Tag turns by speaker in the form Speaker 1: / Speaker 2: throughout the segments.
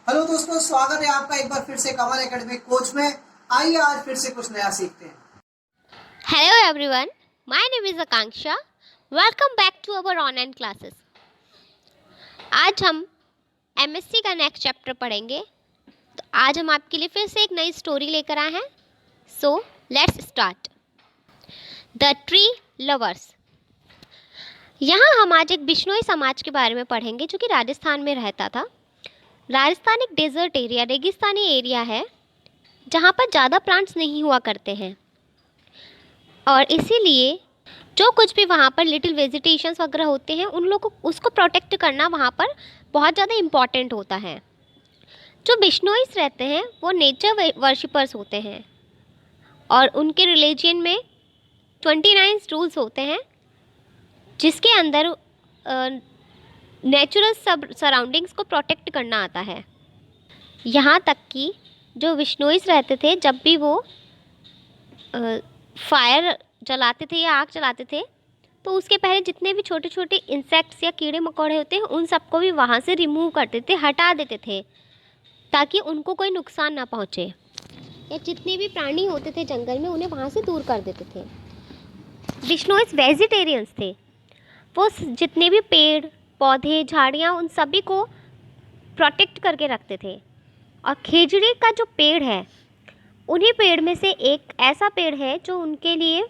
Speaker 1: Hello दोस्तों, स्वागत है आपका एक बार फिर से कमल एकेडमी कोच में। आइए आज फिर से कुछ नया सीखते हैं।
Speaker 2: Hello everyone, my name is Akanksha. Welcome back to our online classes. आज हम MSc का नेक्स्ट चैप्टर पढ़ेंगे। तो आज हम आपके लिए फिर से एक नई स्टोरी लेकर आए हैं। So let's start. The tree lovers. यहाँ हम आज एक बिश्नोई समाज के बारे में पढ़ेंगे जो कि राजस्थान में रहता था। राजस्थान एक डेजर्ट एरिया, रेगिस्तानी एरिया है जहाँ पर ज़्यादा प्लांट्स नहीं हुआ करते हैं और इसीलिए जो कुछ भी वहाँ पर लिटिल वेजिटेशंस वगैरह होते हैं उन लोगों को उसको प्रोटेक्ट करना वहाँ पर बहुत ज़्यादा इम्पॉर्टेंट होता है। जो बिश्नोइस रहते हैं वो नेचर वर्शिपर्स होते हैं और उनके रिलीजन में 29 रूल्स होते हैं जिसके अंदर नेचुरल सराउंडिंग्स को प्रोटेक्ट करना आता है। यहाँ तक कि जो बिश्नोइस रहते थे जब भी वो फायर जलाते थे या आग जलाते थे तो उसके पहले जितने भी छोटे छोटे इंसेक्ट्स या कीड़े मकोड़े होते हैं उन सबको भी वहाँ से रिमूव करते थे, हटा देते थे ताकि उनको कोई नुकसान ना पहुँचे। या जितने भी प्राणी होते थे जंगल में उन्हें वहाँ से दूर कर देते थे। बिश्नोइस वेजिटेरियंस थे। वो जितने भी पेड़ पौधे झाड़ियाँ उन सभी को प्रोटेक्ट करके रखते थे। और खेजड़ी का जो पेड़ है उन्हीं पेड़ में से एक ऐसा पेड़ है जो उनके लिए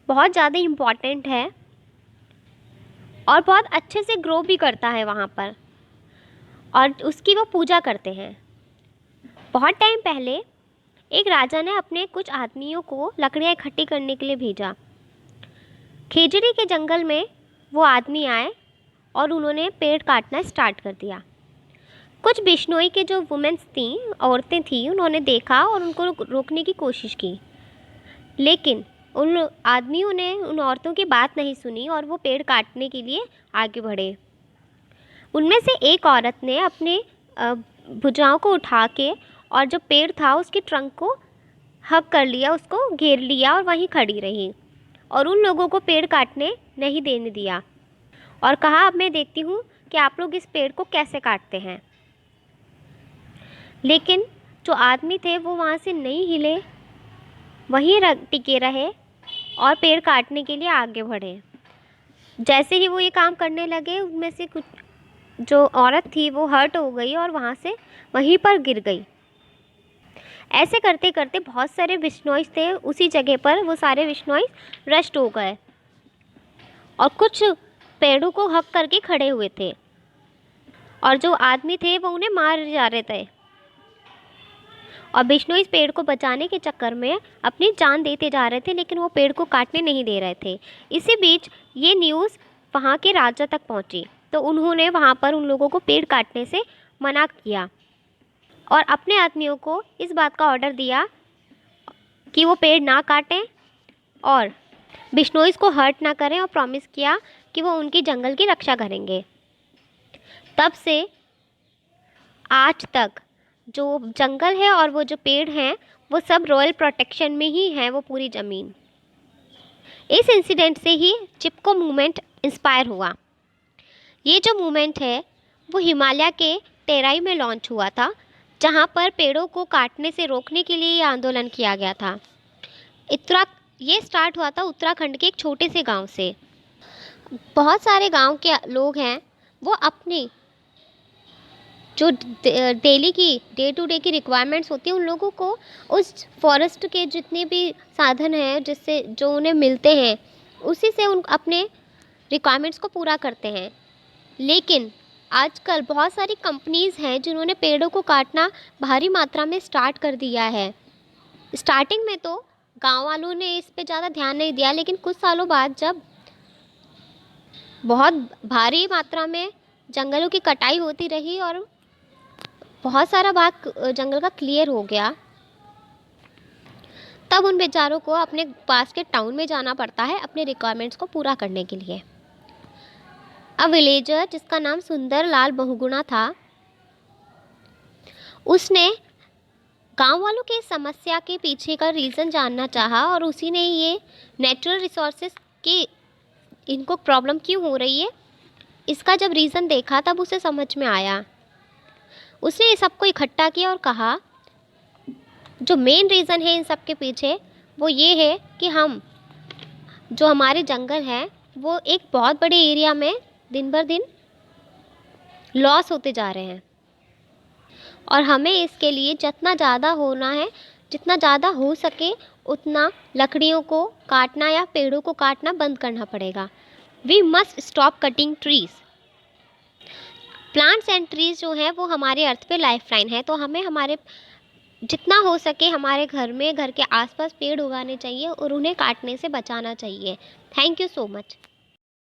Speaker 2: बहुत ज़्यादा इम्पॉर्टेंट है और बहुत अच्छे से ग्रो भी करता है वहाँ पर और उसकी वो पूजा करते हैं। बहुत टाइम पहले एक राजा ने अपने कुछ आदमियों को लकड़ियाँ इकट्ठी करने के लिए भेजा। खेजड़ी के जंगल में वो आदमी आए और उन्होंने पेड़ काटना स्टार्ट कर दिया। कुछ बिश्नोई के जो वुमेन्स थीं, औरतें थीं, उन्होंने देखा और उनको रोकने की कोशिश की, लेकिन उन आदमियों ने उन औरतों की बात नहीं सुनी और वो पेड़ काटने के लिए आगे बढ़े। उनमें से एक औरत ने अपने भुजाओं को उठा के और जो पेड़ था उसके ट्रंक को हग कर लिया, उसको घेर लिया और वहीं खड़ी रही और उन लोगों को पेड़ काटने नहीं देने दिया और कहा, अब मैं देखती हूँ कि आप लोग इस पेड़ को कैसे काटते हैं। लेकिन जो आदमी थे वो वहाँ से नहीं हिले, वहीं टिके रहे और पेड़ काटने के लिए आगे बढ़े। जैसे ही वो ये काम करने लगे उनमें से कुछ जो औरत थी वो हर्ट हो गई और वहाँ से वहीं पर गिर गई। ऐसे करते करते बहुत सारे बिश्नोइस थे उसी जगह पर, वो सारे बिश्नोइस रस्ट हो गए और कुछ पेड़ों को हक करके खड़े हुए थे और जो आदमी थे वो उन्हें मार जा रहे थे और बिश्नोई इस पेड़ को बचाने के चक्कर में अपनी जान देते जा रहे थे, लेकिन वो पेड़ को काटने नहीं दे रहे थे। इसी बीच ये न्यूज़ वहाँ के राजा तक पहुँची तो उन्होंने वहाँ पर उन लोगों को पेड़ काटने से मना किया और अपने आदमियों को इस बात का ऑर्डर दिया कि वो पेड़ ना काटें और बिश्नोइस को हर्ट ना करें और प्रॉमिस किया कि वो उनकी जंगल की रक्षा करेंगे। तब से आज तक जो जंगल है और वो जो पेड़ हैं वो सब रॉयल प्रोटेक्शन में ही है, वो पूरी ज़मीन। इस इंसिडेंट से ही चिपको मूवमेंट इंस्पायर हुआ। ये जो मूवमेंट है वो हिमालय के तेराई में लॉन्च हुआ था, जहाँ पर पेड़ों को काटने से रोकने के लिए ये आंदोलन किया गया था। ये स्टार्ट हुआ था उत्तराखंड के एक छोटे से गांव से। बहुत सारे गांव के लोग हैं वो अपनी जो डेली की डे टू डे की रिक्वायरमेंट्स होती है उन लोगों को उस फॉरेस्ट के जितने भी साधन हैं जिससे जो उन्हें मिलते हैं उसी से उन अपने रिक्वायरमेंट्स को पूरा करते हैं। लेकिन आजकल बहुत सारी कंपनीज़ हैं जिन्होंने पेड़ों को काटना भारी मात्रा में स्टार्ट कर दिया है। स्टार्टिंग में तो गांव वालों ने इस पे ज़्यादा ध्यान नहीं दिया, लेकिन कुछ सालों बाद जब बहुत भारी मात्रा में जंगलों की कटाई होती रही और बहुत सारा भाग जंगल का क्लियर हो गया, तब उन बेचारों को अपने पास के टाउन में जाना पड़ता है अपने रिक्वायरमेंट्स को पूरा करने के लिए। अ विलेजर जिसका नाम सुंदर लाल बहुगुणा था, उसने गांव वालों की समस्या के पीछे का रीज़न जानना चाहा और उसी ने ये नेचुरल रिसोर्सेज की इनको प्रॉब्लम क्यों हो रही है इसका जब रीज़न देखा तब उसे समझ में आया। उसने ये सबको इकट्ठा किया और कहा जो मेन रीज़न है इन सब के पीछे वो ये है कि हम जो हमारे जंगल हैं वो एक बहुत बड़े एरिया में दिन बर दिन लॉस होते जा रहे हैं और हमें इसके लिए जितना ज़्यादा होना है, जितना ज़्यादा हो सके उतना लकड़ियों को काटना या पेड़ों को काटना बंद करना पड़ेगा। We must stop cutting trees. Plants and trees जो हैं वो हमारे अर्थ पे लाइफ लाइन है, तो हमें हमारे जितना हो सके हमारे घर में, घर के आसपास पेड़ उगाने चाहिए और उन्हें काटने से बचाना चाहिए। Thank you so much.